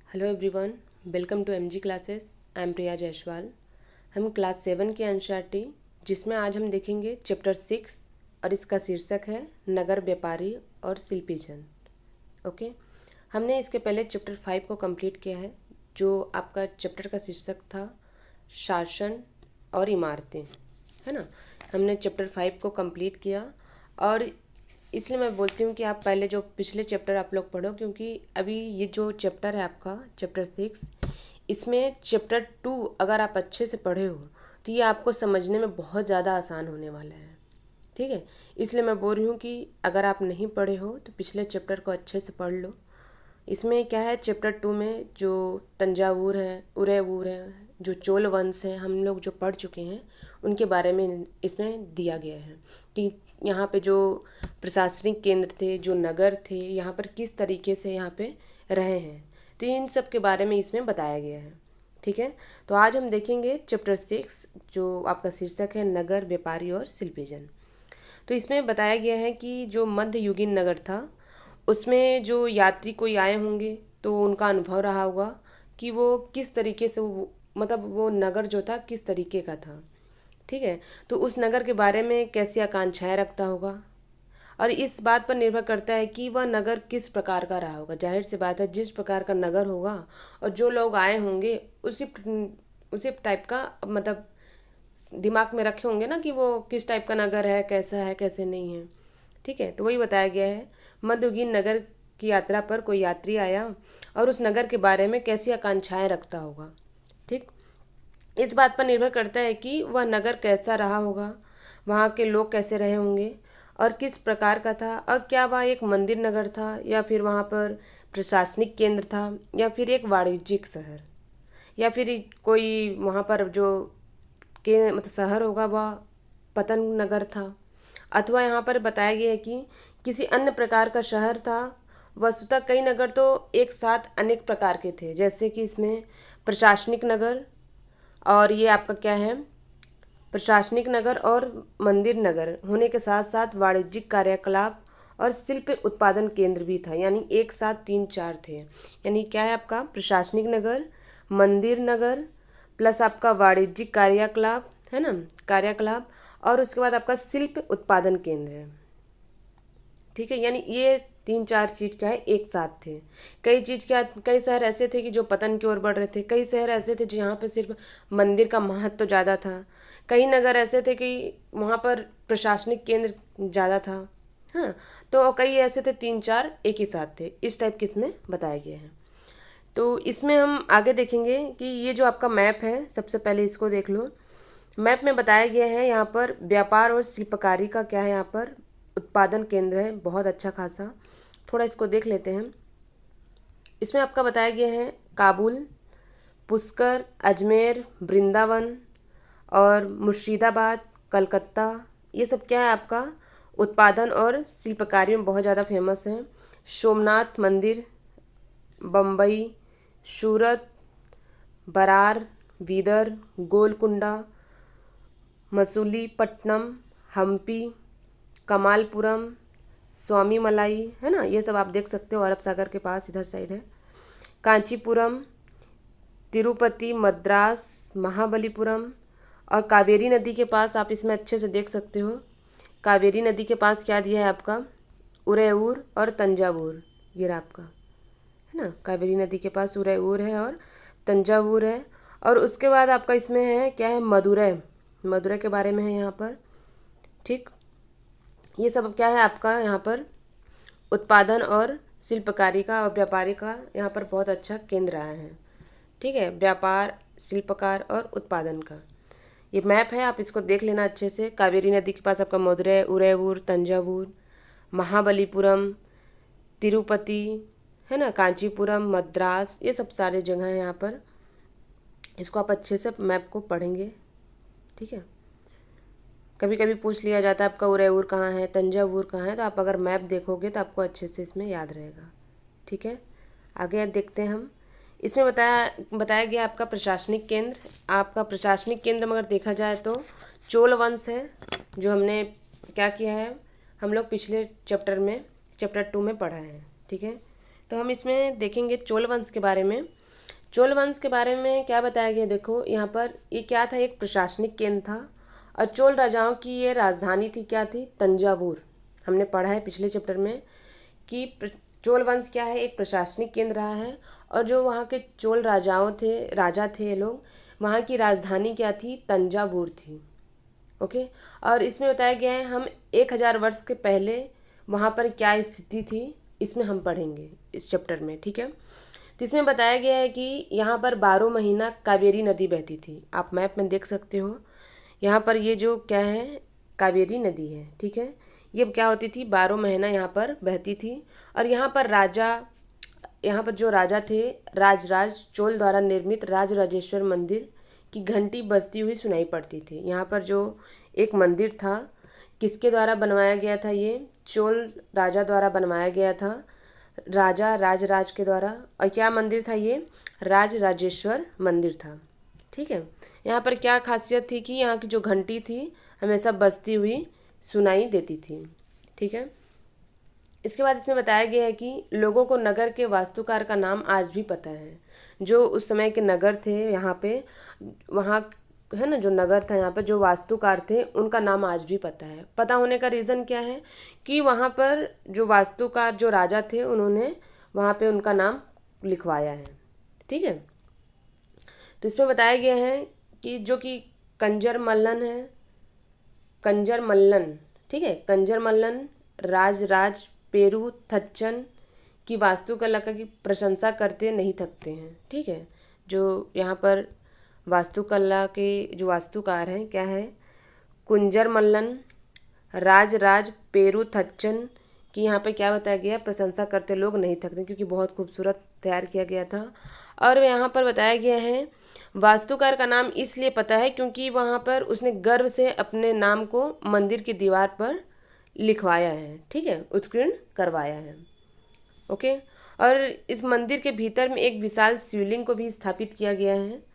Hello everyone, welcome to MG classes. I am Priya Jaiswal. हम class 7 की NCERT जिसमें आज हम देखेंगे चैप्टर 6 और इसका शीर्षक है नगर व्यापारी और शिल्पीजन। ओके, हमने इसके पहले चैप्टर 5 को कंप्लीट किया है, जो आपका चैप्टर का शीर्षक था शासन और इमारतें, है ना। हमने चैप्टर 5 को कंप्लीट किया और इसलिए मैं बोलती हूँ कि आप पहले जो पिछले चैप्टर आप लोग पढ़ो, क्योंकि अभी ये जो चैप्टर है आपका चैप्टर 6, इसमें चैप्टर 2 अगर आप अच्छे से पढ़े हो तो ये आपको समझने में बहुत ज़्यादा आसान होने वाला है। ठीक है, इसलिए मैं बोल रही हूँ कि अगर आप नहीं पढ़े हो तो पिछले चैप्टर को अच्छे से पढ़ लो। इसमें क्या है, चैप्टर 2 में जो तंजावुर है, उदयपुर है, जो चोल वंश है, हम लोग जो पढ़ चुके हैं उनके बारे में इसमें दिया गया है कि यहाँ पे जो प्रशासनिक केंद्र थे, जो नगर थे, यहाँ पर किस तरीके से यहाँ पे रहे हैं, तो इन सब के बारे में इसमें बताया गया है। ठीक है, तो आज हम देखेंगे चैप्टर 6 जो आपका शीर्षक है नगर व्यापारी और शिल्पीजन। तो इसमें बताया गया है कि जो मध्ययुगीन नगर था उसमें जो यात्री कोई आए होंगे तो उनका अनुभव रहा होगा कि वो किस तरीके से मतलब वो नगर जो था किस तरीके का था। ठीक है, तो उस नगर के बारे में कैसी आकांक्षाएं रखता होगा और इस बात पर निर्भर करता है कि वह नगर किस प्रकार का रहा होगा। जाहिर सी बात है, जिस प्रकार का नगर होगा और जो लोग आए होंगे उसी टाइप का मतलब दिमाग में रखे होंगे ना कि वो किस टाइप का नगर है कैसे नहीं है। ठीक है, तो वही बताया गया है, मध्ययुगीन नगर की यात्रा पर कोई यात्री आया और उस नगर के बारे में कैसी आकांक्षाएं रखता होगा। ठीक, इस बात पर निर्भर करता है कि वह नगर कैसा रहा होगा, वहाँ के लोग कैसे रहे होंगे और किस प्रकार का था, और क्या वह एक मंदिर नगर था या फिर वहाँ पर प्रशासनिक केंद्र था या फिर एक वाणिज्यिक शहर या फिर कोई वहाँ पर जो के मतलब शहर होगा वह पतन नगर था, अथवा यहाँ पर बताया गया है कि किसी अन्य प्रकार का शहर था। वस्तुतः कई नगर तो एक साथ अनेक प्रकार के थे, जैसे कि इसमें प्रशासनिक नगर और ये आपका क्या है, प्रशासनिक नगर और मंदिर नगर होने के साथ साथ वाणिज्यिक कार्यकलाप और शिल्प उत्पादन केंद्र भी था, यानी एक साथ 3-4 थे। यानी क्या है आपका प्रशासनिक नगर, मंदिर नगर प्लस आपका वाणिज्यिक कार्यकलाप, है ना, कार्यकलाप, और उसके बाद आपका शिल्प उत्पादन केंद्र है। ठीक है, यानी ये 3-4 चीज़ क्या है एक साथ थे। कई शहर ऐसे थे कि जो पतन की ओर बढ़ रहे थे, कई शहर ऐसे थे जहाँ पे सिर्फ मंदिर का महत्व तो ज़्यादा था, कई नगर ऐसे थे कि वहाँ पर प्रशासनिक केंद्र ज़्यादा था। हाँ, तो कई ऐसे थे 3-4 एक ही साथ थे, इस टाइप के इसमें बताया गया है। तो इसमें हम आगे देखेंगे कि ये जो आपका मैप है, सबसे पहले इसको देख लो। मैप में बताया गया है यहाँ पर व्यापार और शिल्पकारी का क्या है, यहाँ पर उत्पादन केंद्र है बहुत अच्छा खासा। थोड़ा इसको देख लेते हैं। इसमें आपका बताया गया है काबुल, पुष्कर, अजमेर, वृंदावन और मुर्शिदाबाद, कलकत्ता, ये सब क्या है आपका उत्पादन और शिल्पकारी में बहुत ज़्यादा फेमस है। सोमनाथ मंदिर, बम्बई, सूरत, बरार, बीदर, गोलकुंडा, मसूलीपट्टनम, हम्पी, कमालपुरम, स्वामी मलाई, है ना, ये सब आप देख सकते हो, अरब सागर के पास इधर साइड है। कांचीपुरम, तिरुपति, मद्रास, महाबलीपुरम और कावेरी नदी के पास आप इसमें अच्छे से देख सकते हो। कावेरी नदी के पास क्या दिया है आपका उदयपुर और तंजावुर, ये रहा आपका, है ना, कावेरी नदी के पास उदयपुर है और तंजावुर है। और उसके बाद आपका इसमें है क्या है मदुरै, मदुरै के बारे में है यहाँ पर। ठीक, ये सब क्या है आपका यहाँ पर उत्पादन और शिल्पकारी का और व्यापारी का यहाँ पर बहुत अच्छा केंद्र आया है। ठीक है, व्यापार, शिल्पकार और उत्पादन का ये मैप है, आप इसको देख लेना अच्छे से। कावेरी नदी के पास आपका मदुरै, उदयपुर, तंजावुर, महाबलीपुरम, तिरुपति, है ना, कांचीपुरम, मद्रास, ये सब सारे जगह हैं यहाँ पर। इसको आप अच्छे से मैप को पढ़ेंगे। ठीक है, कभी कभी पूछ लिया जाता है आपका उदयपुर कहाँ है, तंजावुर कहाँ है, तो आप अगर मैप देखोगे तो आपको अच्छे से इसमें याद रहेगा। ठीक है, आगे देखते हैं हम। इसमें बताया गया आपका प्रशासनिक केंद्र। आपका प्रशासनिक केंद्र में अगर देखा जाए तो चोल वंश है, जो हमने क्या किया है, हम लोग पिछले चैप्टर 2 में पढ़ा है। ठीक है, तो हम इसमें देखेंगे चोल वंश के बारे में। चोल वंश के बारे में क्या बताया गया, देखो यहाँ पर ये क्या था, एक प्रशासनिक केंद्र था और चोल राजाओं की ये राजधानी थी, क्या थी, तंजावुर। हमने पढ़ा है पिछले चैप्टर में कि चोल वंश क्या है, एक प्रशासनिक केंद्र रहा है और जो वहाँ के चोल राजा थे ये लोग, वहाँ की राजधानी क्या थी, तंजावुर थी। ओके, और इसमें बताया गया है हम 1000 वर्ष के पहले वहाँ पर क्या स्थिति थी, इसमें हम पढ़ेंगे इस चैप्टर में, ठीक है। तो इसमें बताया गया है कि यहाँ पर 12 महीना कावेरी नदी बहती थी। आप मैप में देख सकते हो, यहाँ पर ये जो क्या है, कावेरी नदी है, ठीक है। ये क्या होती थी, 12 महीना यहाँ पर बहती थी। और यहाँ पर जो राजा थे, राजराज चोल द्वारा निर्मित राजराजेश्वर मंदिर की घंटी बजती हुई सुनाई पड़ती थी। यहाँ पर जो एक मंदिर था, किसके द्वारा बनवाया गया था, ये चोल राजा द्वारा बनवाया गया था, राजा राजराज के द्वारा। और क्या मंदिर था ये, राजराजेश्वर मंदिर था, ठीक है। यहाँ पर क्या खासियत थी कि यहाँ की जो घंटी थी हमेशा बजती हुई सुनाई देती थी, ठीक है। इसके बाद इसमें बताया गया है कि लोगों को नगर के वास्तुकार का नाम आज भी पता है। जो उस समय के नगर थे यहाँ पे, वहाँ है ना, जो नगर था यहाँ पर जो वास्तुकार थे उनका नाम आज भी पता है। पता होने का रीज़न क्या है कि वहाँ पर जो वास्तुकार जो राजा थे उन्होंने वहाँ पे उनका नाम लिखवाया है, ठीक है। तो इसमें बताया गया है कि जो कि कंजर मल्लन, ठीक है, कंजर मल्लन राज पेरू थच्चन की वास्तुकला की प्रशंसा करते नहीं थकते हैं, ठीक है। जो यहाँ पर वास्तुकला के जो वास्तुकार हैं क्या है, कुंजर मल्लन राज पेरू थच्चन की यहाँ पे क्या बताया गया, प्रशंसा करते लोग नहीं थकते, क्योंकि बहुत खूबसूरत तैयार किया गया था। और यहाँ पर बताया गया है वास्तुकार का नाम इसलिए पता है क्योंकि वहाँ पर उसने गर्व से अपने नाम को मंदिर की दीवार पर लिखवाया है, ठीक है, उत्कीर्ण करवाया है। ओके, और इस मंदिर के भीतर में एक विशाल शिवलिंग को भी स्थापित किया गया है।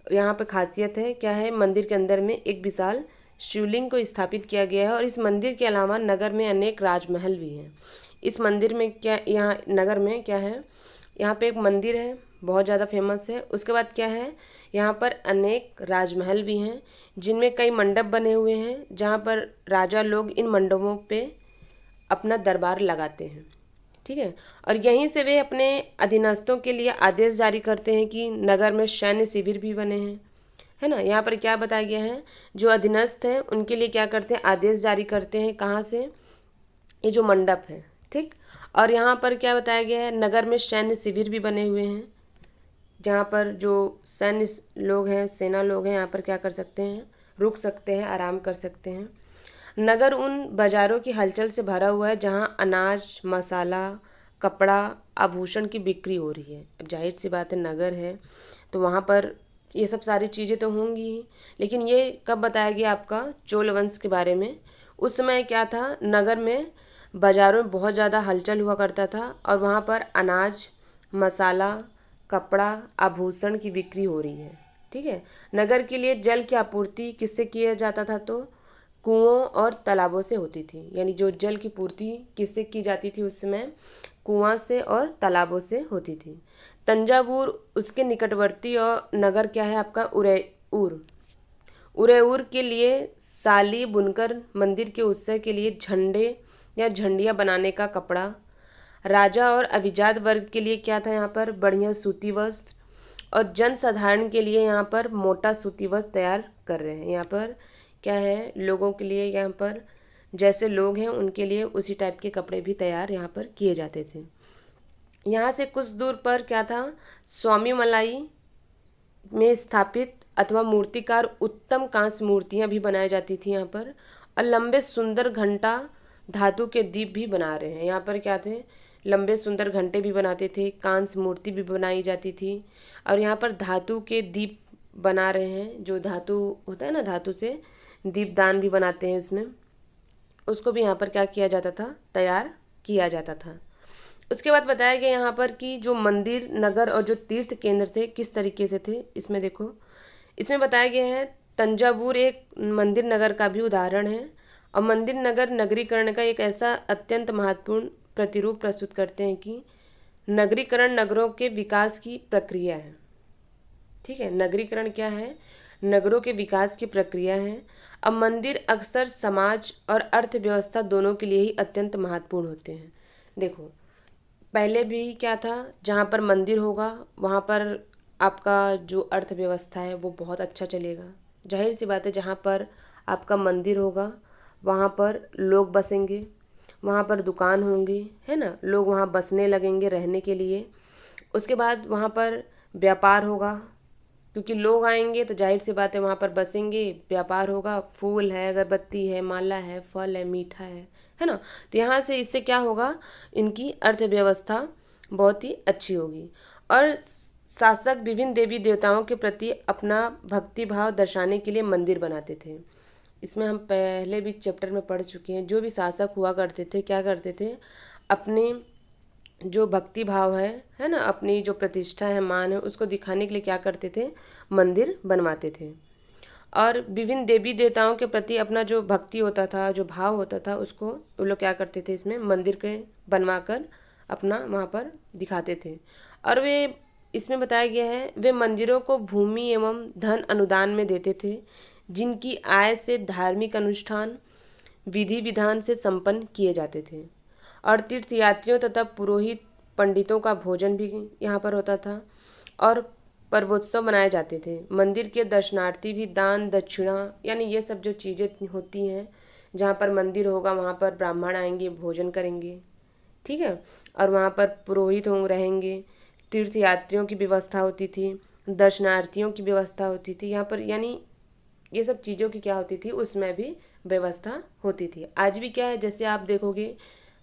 यहाँ पे खासियत है क्या है, मंदिर के अंदर में एक विशाल शिवलिंग को स्थापित किया गया है। और इस मंदिर के अलावा नगर में अनेक राजमहल भी हैं। इस मंदिर में क्या, यहाँ नगर में क्या है, यहाँ पे एक मंदिर है बहुत ज़्यादा फेमस है। उसके बाद क्या है, यहाँ पर अनेक राजमहल भी हैं जिनमें कई मंडप बने हुए हैं, जहाँ पर राजा लोग इन मंडपों पे अपना दरबार लगाते हैं, ठीक है। और यहीं से वे अपने अधीनस्थों के लिए आदेश जारी करते हैं कि नगर में सैन्य शिविर भी बने हैं, है ना। यहाँ पर क्या बताया गया है, जो अधीनस्थ हैं उनके लिए क्या करते हैं, आदेश जारी करते हैं, कहाँ से, ये जो मंडप है, ठीक। और यहाँ पर क्या बताया गया है, नगर में सैन्य शिविर भी बने हुए हैं, जहाँ पर जो सैन्य लोग हैं, सेना लोग हैं, यहाँ पर क्या कर सकते हैं, रुक सकते हैं, आराम कर सकते हैं। नगर उन बाज़ारों की हलचल से भरा हुआ है जहाँ अनाज, मसाला, कपड़ा, आभूषण की बिक्री हो रही है। अब जाहिर सी बात है, नगर है तो वहाँ पर ये सब सारी चीज़ें तो होंगी ही। लेकिन ये कब बताया गया आपका, चोल वंश के बारे में। उस समय क्या था, नगर में बाज़ारों में बहुत ज़्यादा हलचल हुआ करता था और वहाँ पर अनाज, मसाला, कपड़ा, आभूषण की बिक्री हो रही है, ठीक है। नगर के लिए जल की आपूर्ति किससे किया जाता था, तो कुओं और तालाबों से होती थी। यानी जो जल की पूर्ति किससे की जाती थी उस समय, कुआं से और तालाबों से होती थी। तंजावुर उसके निकटवर्ती और नगर क्या है आपका, उरेऊर के लिए साली बुनकर मंदिर के उत्सव के लिए झंडे या झंडियाँ बनाने का कपड़ा, राजा और अभिजात वर्ग के लिए क्या था यहाँ पर, बढ़िया सूती वस्त्र, और जन साधारण के लिए यहाँ पर मोटा सूती वस्त्र तैयार कर रहे हैं। यहाँ पर क्या है, लोगों के लिए यहाँ पर जैसे लोग हैं उनके लिए उसी टाइप के कपड़े भी तैयार यहाँ पर किए जाते थे। यहाँ से कुछ दूर पर क्या था, स्वामी मलाई में स्थापित अथवा मूर्तिकार उत्तम कांस्य मूर्तियाँ भी बनाई जाती थी यहाँ पर। और लंबे सुंदर घंटा धातु के दीप भी बना रहे हैं। यहाँ पर क्या थे, लंबे सुंदर घंटे भी बनाते थे, कांस्य मूर्ति भी बनाई जाती थी। और यहाँ पर धातु के दीप बना रहे हैं, जो धातु होता है ना, धातु से दीपदान भी बनाते हैं उसमें, उसको भी यहाँ पर क्या किया जाता था, तैयार किया जाता था। उसके बाद बताया गया यहाँ पर कि जो मंदिर, नगर और जो तीर्थ केंद्र थे किस तरीके से थे। इसमें देखो, इसमें बताया गया है तंजावुर एक मंदिर नगर का भी उदाहरण है। और मंदिर नगर नगरीकरण का एक ऐसा अत्यंत महत्वपूर्ण प्रतिरूप प्रस्तुत करते हैं कि नगरीकरण नगरों के विकास की प्रक्रिया है। ठीक है, नगरीकरण क्या है? नगरों के विकास की प्रक्रिया है। अब मंदिर अक्सर समाज और अर्थव्यवस्था दोनों के लिए ही अत्यंत महत्वपूर्ण होते हैं। देखो, पहले भी क्या था, जहाँ पर मंदिर होगा वहाँ पर आपका जो अर्थव्यवस्था है वो बहुत अच्छा चलेगा। जाहिर सी बात है, जहाँ पर आपका मंदिर होगा वहाँ पर लोग बसेंगे, वहाँ पर दुकान होंगी, है ना, लोग वहाँ बसने लगेंगे रहने के लिए। उसके बाद वहाँ पर व्यापार होगा, क्योंकि लोग आएंगे तो जाहिर सी बात है वहाँ पर बसेंगे, व्यापार होगा, फूल है, अगरबत्ती है, माला है, फल है, मीठा है ना। तो यहाँ से इससे क्या होगा, इनकी अर्थव्यवस्था बहुत ही अच्छी होगी। और शासक विभिन्न देवी देवताओं के प्रति अपना भक्ति भाव दर्शाने के लिए मंदिर बनाते थे। इसमें हम पहले भी चैप्टर में पढ़ चुके हैं। जो भी शासक हुआ करते थे क्या करते थे, अपने जो भक्ति भाव है ना, अपनी जो प्रतिष्ठा है, मान है, उसको दिखाने के लिए क्या करते थे, मंदिर बनवाते थे। और विभिन्न देवी देवताओं के प्रति अपना जो भक्ति होता था, जो भाव होता था, उसको वो लोग क्या करते थे, इसमें मंदिर के बनवाकर अपना वहाँ पर दिखाते थे। और वे, इसमें बताया गया है, वे मंदिरों को भूमि एवं धन अनुदान में देते थे, जिनकी आय से धार्मिक अनुष्ठान विधि विधान से संपन्न किए जाते थे। और तीर्थयात्रियों तथा पुरोहित पंडितों का भोजन भी यहाँ पर होता था। और पर्वोत्सव मनाए जाते थे। मंदिर के दर्शनार्थी भी दान दक्षिणा, यानी ये सब जो चीज़ें होती हैं, जहाँ पर मंदिर होगा वहाँ पर ब्राह्मण आएंगे, भोजन करेंगे, ठीक है। और वहाँ पर पुरोहित होंगे, रहेंगे, तीर्थयात्रियों की व्यवस्था होती थी, दर्शनार्थियों की व्यवस्था होती थी यहाँ पर, यानी ये सब चीज़ों की क्या होती थी, उसमें भी व्यवस्था होती थी। आज भी क्या है, जैसे आप देखोगे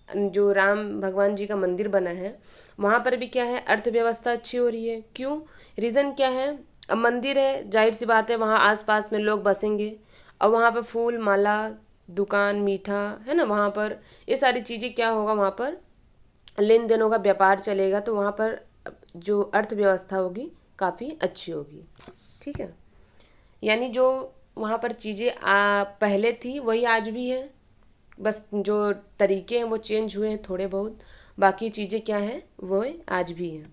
जो राम भगवान जी का मंदिर बना है वहाँ पर भी क्या है, अर्थव्यवस्था अच्छी हो रही है। क्यों? रीज़न क्या है, अब मंदिर है, जाहिर सी बात है वहाँ आसपास में लोग बसेंगे, और वहाँ पर फूल माला, दुकान, मीठा, है ना, वहाँ पर ये सारी चीज़ें क्या होगा, वहाँ पर लेन देन होगा, व्यापार चलेगा, तो वहाँ पर जो अर्थव्यवस्था होगी काफ़ी अच्छी होगी। ठीक है, यानी जो वहाँ पर चीज़ें पहले थी वही आज भी है, बस जो तरीके हैं वो चेंज हुए हैं थोड़े बहुत, बाकी चीज़ें क्या हैं वो आज भी हैं।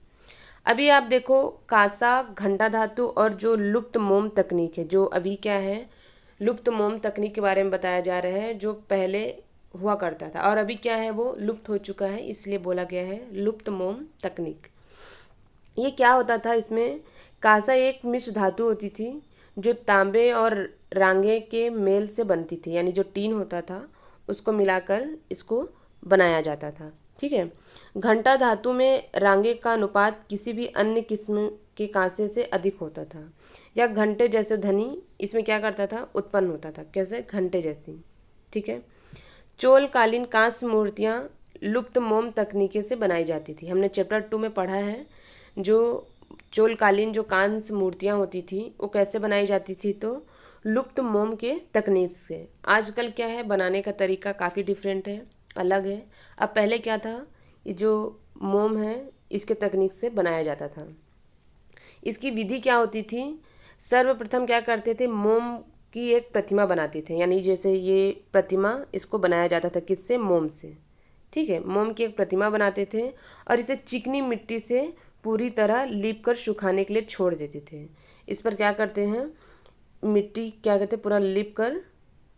अभी आप देखो, कांसा, घंटा धातु और जो लुप्त मोम तकनीक है, जो अभी क्या है, लुप्त मोम तकनीक के बारे में बताया जा रहा है, जो पहले हुआ करता था और अभी क्या है वो लुप्त हो चुका है, इसलिए बोला गया है लुप्त मोम तकनीक। ये क्या होता था, इसमें कांसा एक मिश्र धातु होती थी जो तांबे और रांगे के मेल से बनती थी, यानी जो टीन होता था उसको मिलाकर इसको बनाया जाता था। ठीक है, घंटा धातु में रांगे का अनुपात किसी भी अन्य किस्म के कांसे से अधिक होता था, या घंटे जैसे ध्वनि इसमें क्या करता था, उत्पन्न होता था, कैसे, घंटे जैसी। ठीक है, चोलकालीन कांस्य मूर्तियाँ लुप्त मोम तकनीके से बनाई जाती थी। हमने चैप्टर 2 में पढ़ा है, जो चोलकालीन जो कांस्य मूर्तियाँ होती थी वो कैसे बनाई जाती थी, तो लुप्त मोम के तकनीक से। आजकल क्या है, बनाने का तरीका काफ़ी डिफरेंट है, अलग है। अब पहले क्या था, ये जो मोम है इसके तकनीक से बनाया जाता था। इसकी विधि क्या होती थी, सर्वप्रथम क्या करते थे, मोम की एक प्रतिमा बनाते थे, यानी जैसे ये प्रतिमा, इसको बनाया जाता था किससे, मोम से। ठीक है, मोम की एक प्रतिमा बनाते थे और इसे चिकनी मिट्टी से पूरी तरह लीप कर सुखाने के लिए छोड़ देते थे। इस पर क्या करते हैं, मिट्टी क्या करते, पूरा लिप कर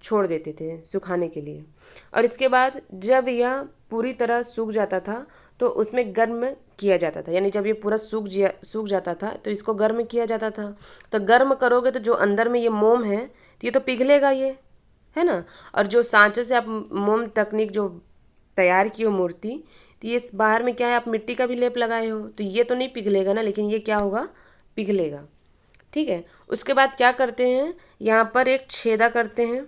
छोड़ देते थे सुखाने के लिए। और इसके बाद जब यह पूरी तरह सूख जाता था तो उसमें गर्म किया जाता था, यानी जब ये पूरा सूख जाता था तो इसको गर्म किया जाता था। तो गर्म करोगे तो जो अंदर में ये मोम है तो ये तो पिघलेगा, ये है ना। और जो सांचे से आप मोम तकनीक जो तैयार की हो मूर्ति, तो ये बाहर में क्या है, आप मिट्टी का भी लेप लगाए हो, तो ये तो नहीं पिघलेगा ना, लेकिन ये क्या होगा, पिघलेगा। ठीक है, उसके बाद क्या करते हैं, यहाँ पर एक छेदा करते हैं,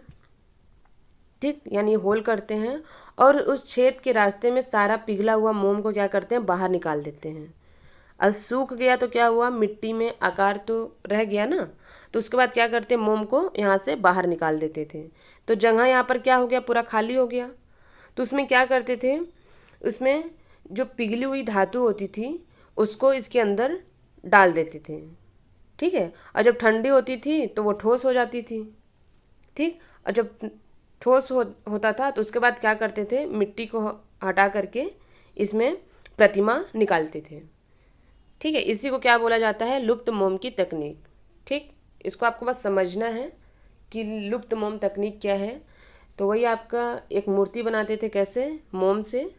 ठीक, यानी होल करते हैं, और उस छेद के रास्ते में सारा पिघला हुआ मोम को क्या करते हैं, बाहर निकाल देते हैं। और सूख गया तो क्या हुआ, मिट्टी में आकार तो रह गया ना, तो उसके बाद क्या करते हैं, मोम को यहाँ से बाहर निकाल देते थे। तो जगह यहाँ पर क्या हो गया, पूरा खाली हो गया। तो उसमें क्या करते थे, उसमें जो पिघली हुई धातु होती थी उसको इसके अंदर डाल देते थे। ठीक है, और जब ठंडी होती थी तो वो ठोस हो जाती थी। ठीक, और जब ठोस होता था तो उसके बाद क्या करते थे, मिट्टी को हटा करके इसमें प्रतिमा निकालते थे। ठीक है, इसी को क्या बोला जाता है, लुप्त मोम की तकनीक। ठीक, इसको आपको बस समझना है कि लुप्त मोम तकनीक क्या है। तो वही आपका एक मूर्ति बनाते थे, कैसे, मोम से,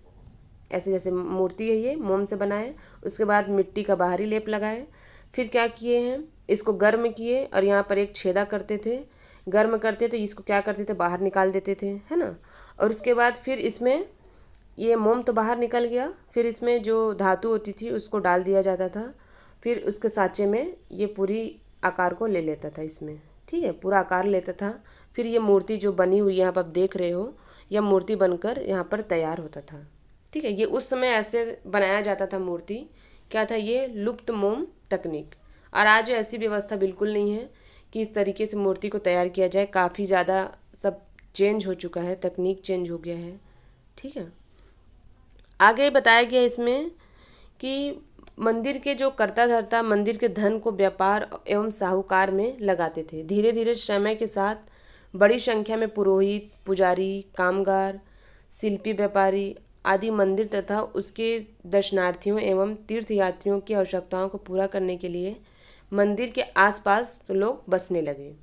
ऐसे जैसे मूर्ति है ये मोम से बनाए, उसके बाद मिट्टी का बाहरी लेप लगाए, फिर क्या किए हैं, इसको गर्म किए और यहाँ पर एक छेदा करते थे, गर्म करते थे, इसको क्या करते थे, बाहर निकाल देते थे, है ना। और उसके बाद फिर इसमें ये मोम तो बाहर निकल गया, फिर इसमें जो धातु होती थी उसको डाल दिया जाता था, फिर उसके सांचे में ये पूरी आकार को ले लेता था इसमें। ठीक है, पूरा आकार लेता था, फिर ये मूर्ति जो बनी हुई यहाँ पर आप देख रहे हो, यह मूर्ति बनकर यहाँ पर तैयार होता था। ठीक है, ये उस समय ऐसे बनाया जाता था मूर्ति, क्या था ये, लुप्त मोम तकनीक। और आज ऐसी व्यवस्था बिल्कुल नहीं है कि इस तरीके से मूर्ति को तैयार किया जाए, काफ़ी ज़्यादा सब चेंज हो चुका है, तकनीक चेंज हो गया है। ठीक है, आगे बताया गया इसमें कि मंदिर के जो कर्ता धर्ता मंदिर के धन को व्यापार एवं साहूकार में लगाते थे। धीरे धीरे समय के साथ बड़ी संख्या में पुरोहित, पुजारी, कामगार, शिल्पी, व्यापारी आदि मंदिर तथा उसके दर्शनार्थियों एवं तीर्थयात्रियों की आवश्यकताओं को पूरा करने के लिए मंदिर के आसपास तो लोग बसने लगे।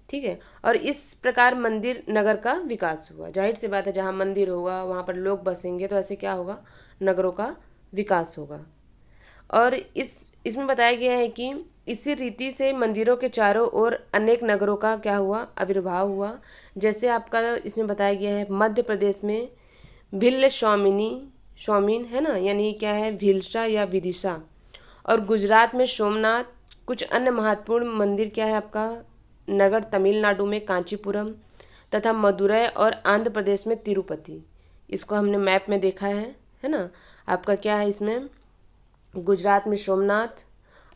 ठीक है, और इस प्रकार मंदिर नगर का विकास हुआ। जाहिर सी बात है, जहाँ मंदिर होगा वहाँ पर लोग बसेंगे, तो ऐसे क्या होगा, नगरों का विकास होगा। और इसमें बताया गया है कि इसी रीति से मंदिरों के चारों ओर अनेक नगरों का क्या हुआ, आविर्भाव हुआ। जैसे आपका इसमें बताया गया है, मध्य प्रदेश में भिल्ल स्वामीन है ना, यानी क्या है, भिलसा या विदिशा, और गुजरात में सोमनाथ। कुछ अन्य महत्वपूर्ण मंदिर क्या है आपका, नगर तमिलनाडु में कांचीपुरम तथा मदुरै, और आंध्र प्रदेश में तिरुपति। इसको हमने मैप में देखा है ना। आपका क्या है, इसमें गुजरात में सोमनाथ,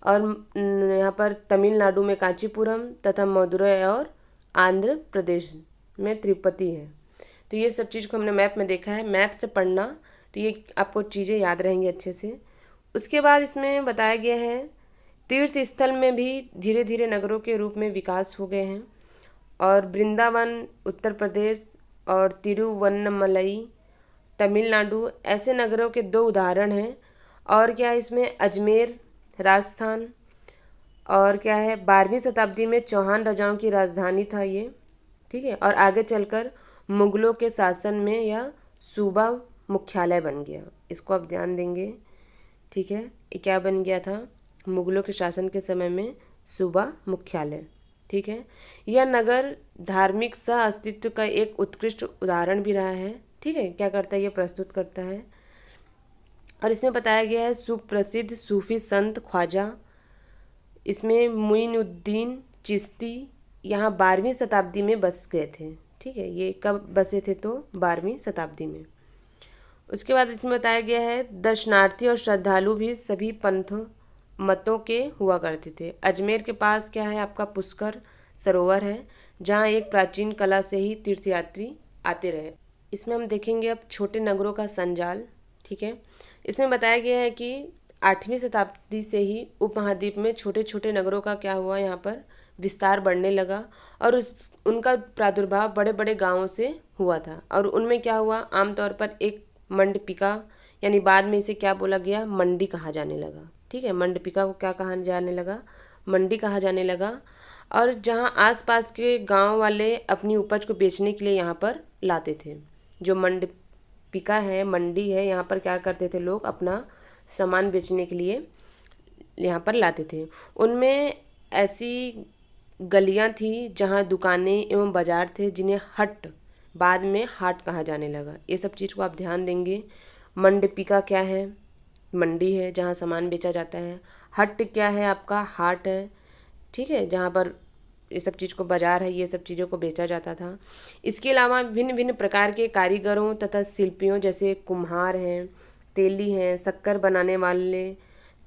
और यहाँ पर तमिलनाडु में कांचीपुरम तथा मदुरै, और आंध्र प्रदेश में तिरुपति है। तो ये सब चीज़ को हमने मैप में देखा है, मैप से पढ़ना, तो ये आपको चीज़ें याद रहेंगी अच्छे से। उसके बाद इसमें बताया गया है, तीर्थ स्थल में भी धीरे धीरे नगरों के रूप में विकास हो गए हैं। और वृंदावन उत्तर प्रदेश और तिरुवन्नमलई तमिलनाडु ऐसे नगरों के दो उदाहरण हैं। और क्या है इसमें, अजमेर राजस्थान, और क्या है, 12वीं शताब्दी में चौहान राजाओं की राजधानी था ये। ठीक है, और आगे चलकर मुगलों के शासन में यह सूबा मुख्यालय बन गया। इसको आप ध्यान देंगे। ठीक है, ये क्या बन गया था, मुगलों के शासन के समय में सूबा मुख्यालय। ठीक है, यह नगर धार्मिक सह अस्तित्व का एक उत्कृष्ट उदाहरण भी रहा है। ठीक है, क्या करता है, ये प्रस्तुत करता है। और इसमें बताया गया है, सुप्रसिद्ध सूफी संत ख्वाजा, इसमें मुइनुद्दीन चिश्ती यहाँ 12वीं शताब्दी में बस गए थे। ठीक है, ये कब बसे थे, तो 12वीं शताब्दी में। उसके बाद इसमें बताया गया है, दर्शनार्थी और श्रद्धालु भी सभी पंथों मतों के हुआ करते थे। अजमेर के पास क्या है आपका, पुष्कर सरोवर है, जहाँ एक प्राचीन कला से ही तीर्थयात्री आते रहे। इसमें हम देखेंगे अब छोटे नगरों का संजाल। ठीक है, इसमें बताया गया है कि 8वीं शताब्दी से ही उपमहाद्वीप में छोटे छोटे नगरों का क्या हुआ, यहाँ पर विस्तार बढ़ने लगा, और उनका प्रादुर्भाव बड़े बड़े गांवों से हुआ था। और उनमें क्या हुआ, आमतौर पर एक मंडपिका, यानी बाद में इसे क्या बोला गया, मंडी कहा जाने लगा। ठीक है, मंडपिका को क्या कहा जाने लगा, मंडी कहा जाने लगा। और जहाँ आसपास के गांव वाले अपनी उपज को बेचने के लिए यहाँ पर लाते थे। जो मंडपिका है, मंडी है, यहाँ पर क्या करते थे लोग, अपना सामान बेचने के लिए यहाँ पर लाते थे। उनमें ऐसी गलियाँ थी जहाँ दुकानें एवं बाजार थे, जिन्हें हट, बाद में हाट कहा जाने लगा। ये सब चीज़ को आप ध्यान देंगे। मंडपिका क्या है, मंडी है जहाँ सामान बेचा जाता है। हट क्या है आपका, हाट है। ठीक है, जहाँ पर ये सब चीज़ को, बाजार है, ये सब चीज़ों को बेचा जाता था। इसके अलावा भिन्न भिन्न प्रकार के कारीगरों तथा शिल्पियों, जैसे कुम्हार हैं, तेली हैं, शक्कर बनाने वाले,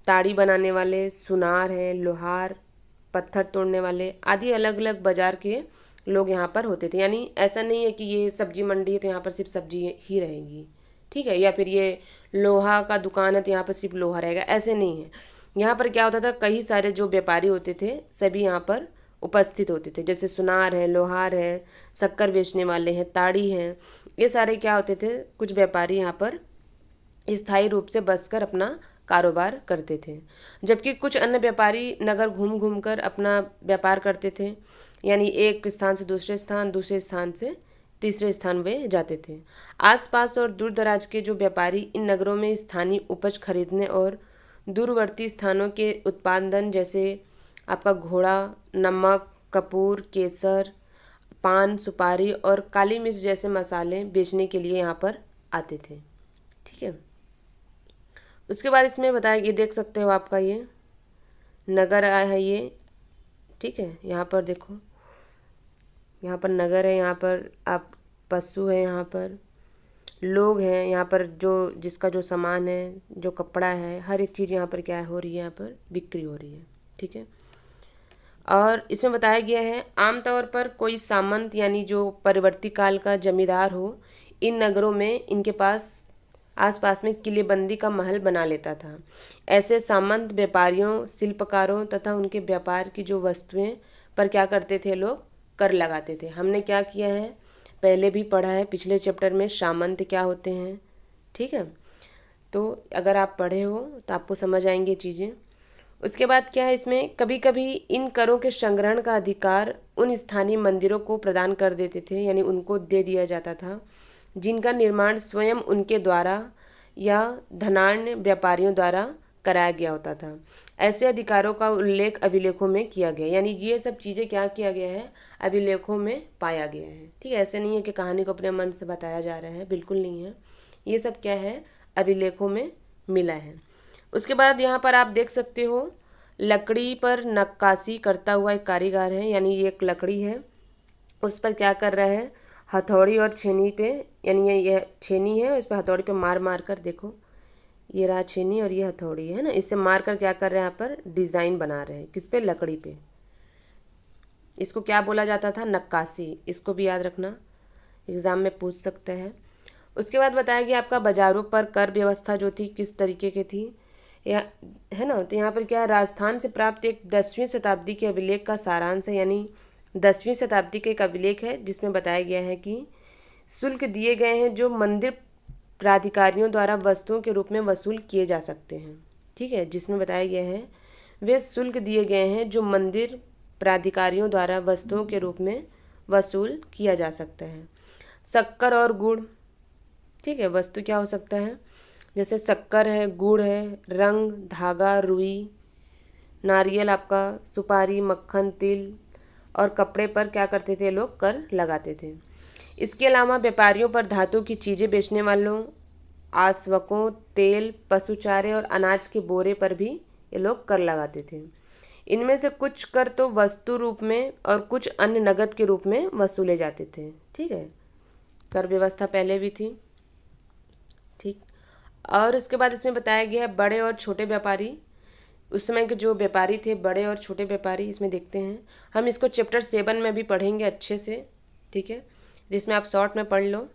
ताड़ी बनाने वाले, सुनार हैं, लोहार, पत्थर तोड़ने वाले आदि अलग अलग बाजार के लोग यहाँ पर होते थे। यानी ऐसा नहीं है कि ये सब्जी मंडी है तो यहाँ पर सिर्फ सब्जी ही रहेगी। ठीक है, या फिर ये लोहा का दुकान है तो यहाँ पर सिर्फ लोहा रहेगा, ऐसे नहीं है। यहाँ पर क्या होता था, कई सारे जो व्यापारी होते थे सभी यहाँ पर उपस्थित होते थे। जैसे सुनार है, लोहार है, शक्कर बेचने वाले हैं, ताड़ी हैं, ये सारे क्या होते थे, कुछ व्यापारी यहाँ पर स्थायी रूप से बसकर अपना कारोबार करते थे। जबकि कुछ अन्य व्यापारी नगर घूम घूम कर अपना व्यापार करते थे, यानी एक स्थान से दूसरे स्थान से तीसरे स्थान वे जाते थे। आसपास और दूर दराज के जो व्यापारी इन नगरों में स्थानीय उपज खरीदने और दूरवर्ती स्थानों के उत्पादन जैसे आपका घोड़ा, नमक, कपूर, केसर, पान, सुपारी और काली मिर्च जैसे मसाले बेचने के लिए यहाँ पर आते थे। ठीक है। उसके बाद इसमें बताया, ये देख सकते हो आपका ये नगर आया है ये। ठीक है, यहाँ पर देखो, यहाँ पर नगर है, यहाँ पर आप पशु है, यहाँ पर लोग हैं, यहाँ पर जो जिसका जो सामान है, जो कपड़ा है, हर एक चीज़ यहाँ पर क्या हो रही है, यहाँ पर बिक्री हो रही है। ठीक है। और इसमें बताया गया है आमतौर पर कोई सामंत यानी जो परिवर्ती काल का जमींदार हो, इन नगरों में इनके पास आसपास में किलेबंदी का महल बना लेता था। ऐसे सामंत व्यापारियों, शिल्पकारों तथा उनके व्यापार की जो वस्तुएं पर क्या करते थे, लोग कर लगाते थे। हमने क्या किया है, पहले भी पढ़ा है पिछले चैप्टर में, सामंत क्या होते हैं। ठीक है, तो अगर आप पढ़े हो तो आपको समझ आएंगी चीज़ें। उसके बाद क्या है, इसमें कभी कभी इन करों के संग्रहण का अधिकार उन स्थानीय मंदिरों को प्रदान कर देते थे, यानी उनको दे दिया जाता था जिनका निर्माण स्वयं उनके द्वारा या धनाढ्य व्यापारियों द्वारा कराया गया होता था। ऐसे अधिकारों का उल्लेख अभिलेखों में किया गया, यानी ये सब चीज़ें क्या किया गया है, अभिलेखों में पाया गया है। ठीक है, ऐसे नहीं है कि कहानी को अपने मन से बताया जा रहा है, बिल्कुल नहीं है। ये सब क्या है, अभिलेखों में मिला है। उसके बाद यहाँ पर आप देख सकते हो लकड़ी पर नक्काशी करता हुआ एक कारीगर है, यानी ये एक लकड़ी है, उस पर क्या कर रहा है, हथौड़ी और छेनी पे, यानी ये छेनी है, इस पर हथौड़ी पे मार मार कर, देखो ये रहा छेनी और ये हथौड़ी है ना, इससे मार कर क्या कर रहे हैं, यहाँ पर डिज़ाइन बना रहे हैं। किस पे, लकड़ी पे। इसको क्या बोला जाता था, नक्काशी। इसको भी याद रखना, एग्ज़ाम में पूछ सकते हैं। उसके बाद बताया गया आपका बाजारों पर कर व्यवस्था जो थी किस तरीके की थी, या है ना। तो यहाँ पर क्या है, राजस्थान से प्राप्त एक 10वीं शताब्दी के अभिलेख का सारांश है, यानी 10वीं शताब्दी के एक अभिलेख है जिसमें बताया गया है कि शुल्क दिए गए हैं जो मंदिर प्राधिकारियों द्वारा वस्तुओं के रूप में वसूल किए जा सकते हैं। ठीक है, जिसमें बताया गया है वे शुल्क दिए गए हैं जो मंदिर प्राधिकारियों द्वारा वस्तुओं के रूप में वसूल किया जा सकता है। शक्कर और गुड़, ठीक है, वस्तु क्या हो सकता है, जैसे शक्कर है, गुड़ है, रंग, धागा, रुई, नारियल आपका, सुपारी, मक्खन, तिल और कपड़े पर क्या करते थे, लोग कर लगाते थे। इसके अलावा व्यापारियों पर धातु की चीज़ें बेचने वालों, आसवकों, तेल, पशु चारे और अनाज के बोरे पर भी ये लोग कर लगाते थे। इनमें से कुछ कर तो वस्तु रूप में और कुछ अन्य नगद के रूप में वसूले जाते थे। ठीक है, कर व्यवस्था पहले भी थी। ठीक, और इसके बाद इसमें बताया गया है बड़े और छोटे व्यापारी, उस समय के जो व्यापारी थे, बड़े और छोटे व्यापारी, इसमें देखते हैं हम इसको चैप्टर 7 में भी पढ़ेंगे अच्छे से। ठीक है, जिसमें आप शॉर्ट में पढ़ लो।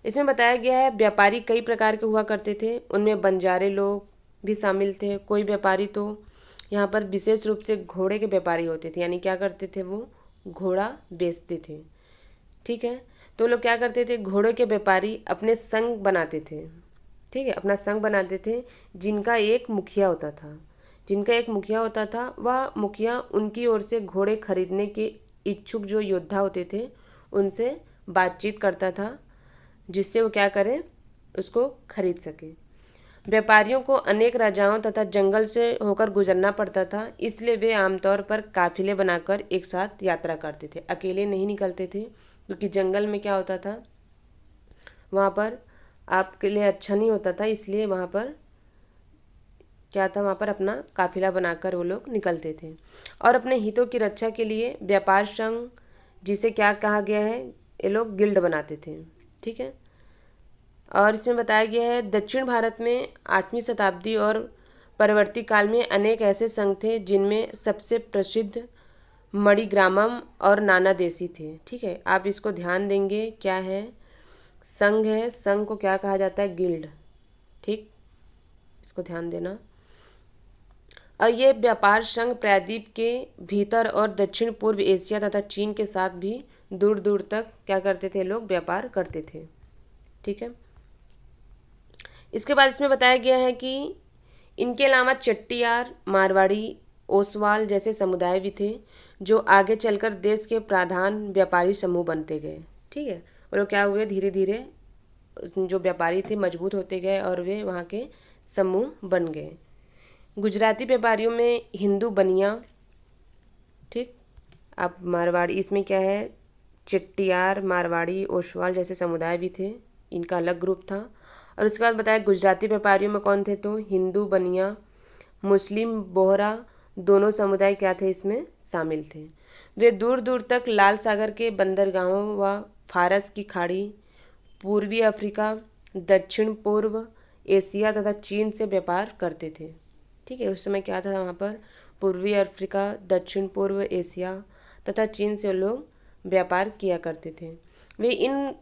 इसमें बताया गया है व्यापारी कई प्रकार के हुआ करते थे, उनमें बंजारे लोग भी शामिल थे। कोई व्यापारी तो यहाँ पर विशेष रूप से घोड़े के व्यापारी होते थे, यानी क्या करते थे, वो घोड़ा बेचते थे। ठीक है, तो लोग क्या करते थे, घोड़े के व्यापारी अपने संघ बनाते थे। ठीक है, अपना संघ बनाते थे जिनका एक मुखिया होता था। वह मुखिया उनकी ओर से घोड़े खरीदने के इच्छुक जो योद्धा होते थे उनसे बातचीत करता था, जिससे वो क्या करें, उसको खरीद सके। व्यापारियों को अनेक राजाओं तथा जंगल से होकर गुजरना पड़ता था, इसलिए वे आमतौर पर काफिले बनाकर एक साथ यात्रा करते थे, अकेले नहीं निकलते थे, क्योंकि जंगल में क्या होता था, वहाँ पर आपके लिए अच्छा नहीं होता था, इसलिए वहाँ पर क्या था, वहाँ पर अपना काफिला बनाकर वो लोग निकलते थे। और अपने हितों की रक्षा के लिए व्यापार संघ, जिसे क्या कहा गया है, ये लोग गिल्ड बनाते थे। ठीक है, और इसमें बताया गया है दक्षिण भारत में 8वीं शताब्दी और परवर्ती काल में अनेक ऐसे संघ थे जिनमें सबसे प्रसिद्ध मणिग्रामम और नाना देशी थे। ठीक है, आप इसको ध्यान देंगे, क्या है, संघ है, संघ को क्या कहा जाता है, गिल्ड। ठीक, इसको ध्यान देना। और ये व्यापार संघ प्रायद्वीप के भीतर और दक्षिण पूर्व एशिया तथा चीन के साथ भी दूर दूर तक क्या करते थे, लोग व्यापार करते थे। ठीक है, इसके बाद इसमें बताया गया है कि इनके अलावा चट्टियार, मारवाड़ी, ओसवाल जैसे समुदाय भी थे जो आगे चलकर देश के प्रधान व्यापारी समूह बनते गए। ठीक है, और वो क्या हुए, धीरे धीरे जो व्यापारी थे मजबूत होते गए और वे वहाँ के समूह बन गए। गुजराती व्यापारियों में हिंदू बनिया, ठीक, अब मारवाड़ी, इसमें क्या है, चट्टियार, मारवाड़ी, ओसवाल जैसे समुदाय भी थे, इनका अलग ग्रुप था। और उसके बाद बताया गुजराती व्यापारियों में कौन थे, तो हिंदू बनिया, मुस्लिम बोहरा, दोनों समुदाय क्या थे, इसमें शामिल थे। वे दूर दूर तक लाल सागर के बंदरगाहों व फारस की खाड़ी, पूर्वी अफ्रीका, दक्षिण पूर्व एशिया तथा चीन से व्यापार करते थे। ठीक है, उस समय क्या था वहाँ पर, पूर्वी अफ्रीका, दक्षिण पूर्व एशिया तथा चीन से लोग व्यापार किया करते थे। वे इन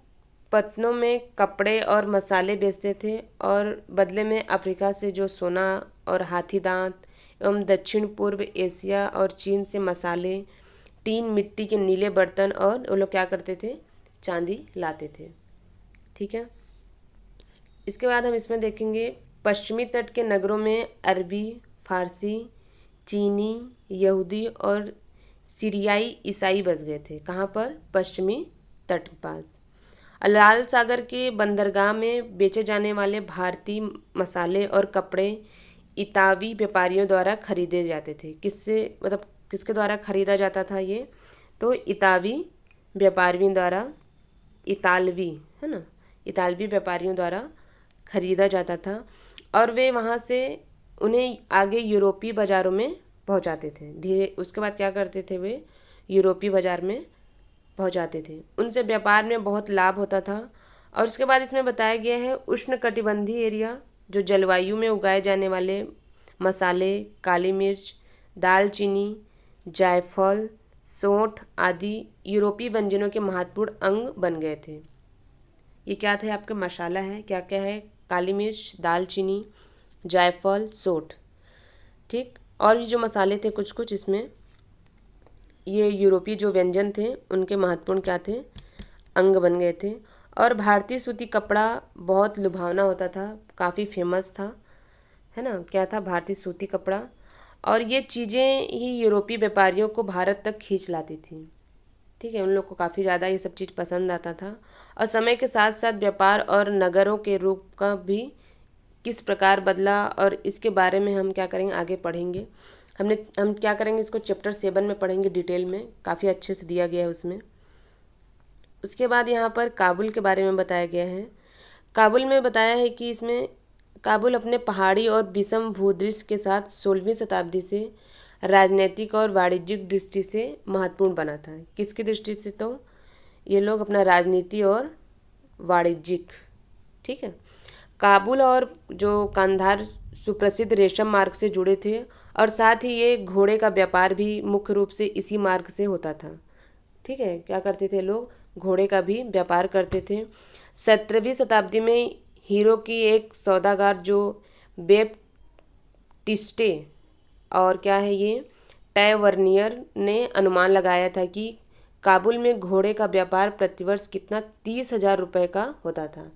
पत्तनों में कपड़े और मसाले बेचते थे और बदले में अफ्रीका से जो सोना और हाथी दांत एवं दक्षिण पूर्व एशिया और चीन से मसाले, टीन, मिट्टी के नीले बर्तन और वो लोग क्या करते थे, चांदी लाते थे। ठीक है, इसके बाद हम इसमें देखेंगे पश्चिमी तट के नगरों में अरबी, फारसी, चीनी, यहूदी और सीरियाई ईसाई बस गए थे। कहाँ पर, पश्चिमी तट के पास। लाल सागर के बंदरगाह में बेचे जाने वाले भारतीय मसाले और कपड़े इतावी व्यापारियों द्वारा खरीदे जाते थे। किससे, मतलब किसके द्वारा खरीदा जाता था ये, तो इतावी व्यापारियों द्वारा, इतालवी है ना, इतालवी व्यापारियों द्वारा खरीदा जाता था और वे वहाँ से उन्हें आगे यूरोपीय बाज़ारों में पहुँचाते थे। धीरे उसके बाद क्या करते थे, वे यूरोपीय बाज़ार में पहुँचाते थे। उनसे व्यापार में बहुत लाभ होता था। और उसके बाद इसमें बताया गया है उष्णकटिबंधीय एरिया, जो जलवायु में उगाए जाने वाले मसाले, काली मिर्च, दालचीनी, जायफल, सौंठ आदि यूरोपीय व्यंजनों के महत्वपूर्ण अंग बन गए थे। ये क्या थे, आपके मसाला है, क्या क्या है, काली मिर्च, दालचीनी, जायफल, सौंठ, ठीक, और भी जो मसाले थे कुछ कुछ, इसमें ये यूरोपीय जो व्यंजन थे उनके महत्वपूर्ण क्या थे, अंग बन गए थे। और भारतीय सूती कपड़ा बहुत लुभावना होता था, काफ़ी फेमस था, है ना, क्या था, भारतीय सूती कपड़ा। और ये चीज़ें ही यूरोपीय व्यापारियों को भारत तक खींच लाती थी। ठीक है, उन लोग को काफ़ी ज़्यादा ये सब चीज़ पसंद आता था। और समय के साथ साथ व्यापार और नगरों के रूप का भी किस प्रकार बदला, और इसके बारे में हम क्या करेंगे, आगे पढ़ेंगे। हम क्या करेंगे, इसको चैप्टर 7 में पढ़ेंगे डिटेल में, काफ़ी अच्छे से दिया गया है उसमें। उसके बाद यहाँ पर काबुल के बारे में बताया गया है। काबुल में बताया है कि इसमें काबुल अपने पहाड़ी और विषम भूदृश्य के साथ 16वीं शताब्दी से राजनीतिक और वाणिज्यिक दृष्टि से महत्वपूर्ण बना था। किसकी दृष्टि से, तो ये लोग अपना राजनीति और वाणिज्यिक, ठीक है। काबुल और जो कांधार सुप्रसिद्ध रेशम मार्ग से जुड़े थे और साथ ही ये घोड़े का व्यापार भी मुख्य रूप से इसी मार्ग से होता था। ठीक है, क्या करते थे लोग, घोड़े का भी व्यापार करते थे। 17वीं शताब्दी में हीरो की एक सौदागर जो बेप्टिस्टे और क्या है ये टैवर्नियर ने अनुमान लगाया था कि काबुल में घोड़े का व्यापार प्रतिवर्ष कितना 30,000 रुपये का होता था।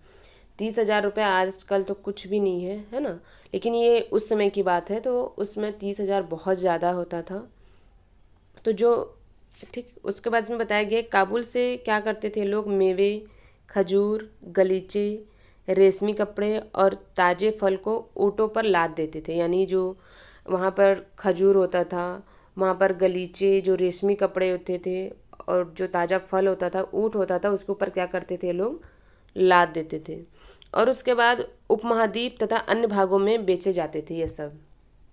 30,000 रुपये आजकल तो कुछ भी नहीं है, है ना, लेकिन ये उस समय की बात है, तो उसमें 30,000 बहुत ज़्यादा होता था। तो जो, ठीक, उसके बाद इसमें बताया गया काबुल से क्या करते थे लोग, मेवे, खजूर, गलीचे, रेशमी कपड़े और ताज़े फल को ऊँटों पर लाद देते थे। यानी जो वहाँ पर खजूर होता था, वहाँ पर गलीचे, जो रेशमी कपड़े होते थे और जो ताज़ा फल होता था, ऊँट होता था, उसके ऊपर क्या करते थे लोग, लाद देते थे। और उसके बाद उपमहाद्वीप तथा अन्य भागों में बेचे जाते थे ये सब।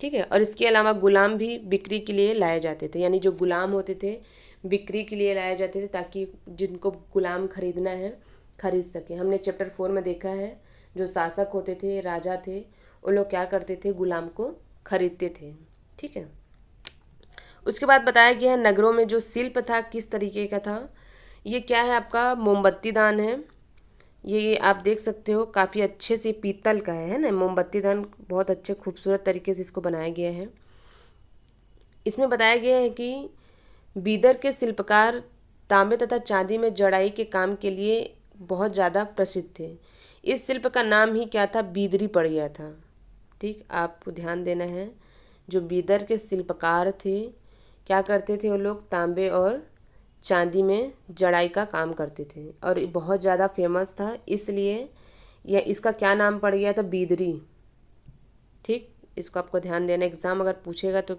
ठीक है, और इसके अलावा गुलाम भी बिक्री के लिए लाए जाते थे। यानी जो गुलाम होते थे बिक्री के लिए लाए जाते थे, ताकि जिनको गुलाम खरीदना है खरीद सके। हमने चैप्टर 4 में देखा है, जो शासक होते थे, राजा थे, वो लोग क्या करते थे, गुलाम को खरीदते थे। ठीक है, उसके बाद बताया गया है नगरों में जो शिल्प था किस तरीके का था। ये क्या है, आपका मोमबत्ती दान है। ये आप देख सकते हो, काफ़ी अच्छे से पीतल का है ना, मोमबत्ती दान, बहुत अच्छे खूबसूरत तरीके से इसको बनाया गया है। इसमें बताया गया है कि बीदर के शिल्पकार तांबे तथा चांदी में जड़ाई के काम के लिए बहुत ज़्यादा प्रसिद्ध थे। इस शिल्प का नाम ही क्या था, बीदरी पड़ गया था। ठीक, आपको ध्यान देना है। जो बीदर के शिल्पकार थे, क्या करते थे वो लोग, तांबे और चांदी में जड़ाई का काम करते थे और ये बहुत ज़्यादा फेमस था, इसलिए यह इसका क्या नाम पड़ गया था, बीदरी। ठीक, इसको आपको ध्यान देना, एग्ज़ाम अगर पूछेगा तो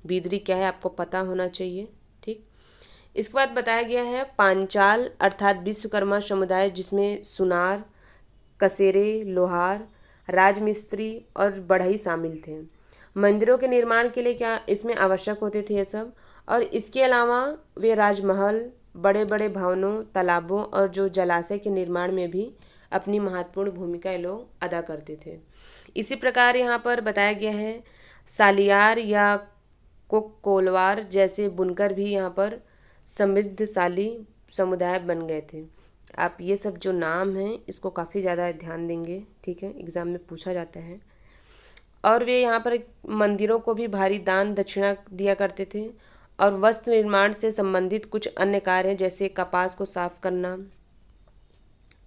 बीदरी क्या है आपको पता होना चाहिए। ठीक, इसके बाद बताया गया है पांचाल अर्थात विश्वकर्मा समुदाय, जिसमें सुनार, कसेरे, लोहार, राजमिस्त्री और बढ़ई शामिल थे। मंदिरों के निर्माण के लिए क्या इसमें आवश्यक होते थे ये सब, और इसके अलावा वे राजमहल, बड़े बड़े भवनों, तालाबों और जो जलाशय के निर्माण में भी अपनी महत्वपूर्ण भूमिका ये लोग अदा करते थे। इसी प्रकार यहाँ पर बताया गया है सालियार या कोलवार जैसे बुनकर भी यहाँ पर समृद्धशाली समुदाय बन गए थे। आप ये सब जो नाम हैं इसको काफ़ी ज़्यादा ध्यान देंगे, ठीक है, एग्ज़ाम में पूछा जाता है। और वे यहाँ पर मंदिरों को भी भारी दान दक्षिणा दिया करते थे और वस्त्र निर्माण से संबंधित कुछ अन्य कार्य जैसे कपास को साफ करना,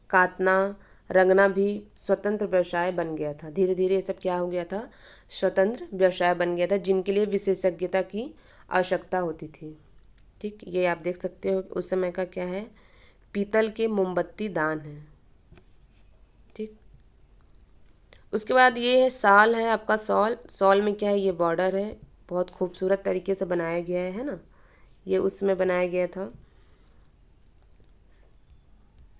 काटना, रंगना भी स्वतंत्र व्यवसाय बन गया था। धीरे धीरे ये सब क्या हो गया था, स्वतंत्र व्यवसाय बन गया था, जिनके लिए विशेषज्ञता की आवश्यकता होती थी। ठीक, ये आप देख सकते हो उस समय का क्या है, पीतल के मोमबत्ती दान है। ठीक, उसके बाद ये है साल है आपका सॉल। सॉल में क्या है, ये बॉर्डर है, बहुत खूबसूरत तरीके से बनाया गया है ना, ये उसमें बनाया गया था,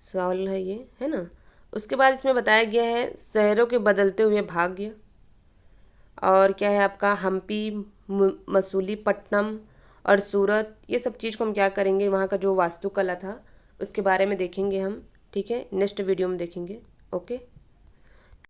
सॉल है ये, है ना। उसके बाद इसमें बताया गया है शहरों के बदलते हुए भाग्य, और क्या है आपका हम्पी, मसूलीपट्टनम और सूरत, ये सब चीज़ को हम क्या करेंगे, वहाँ का जो वास्तुकला था उसके बारे में देखेंगे हम। ठीक है, नेक्स्ट वीडियो में देखेंगे। ओके।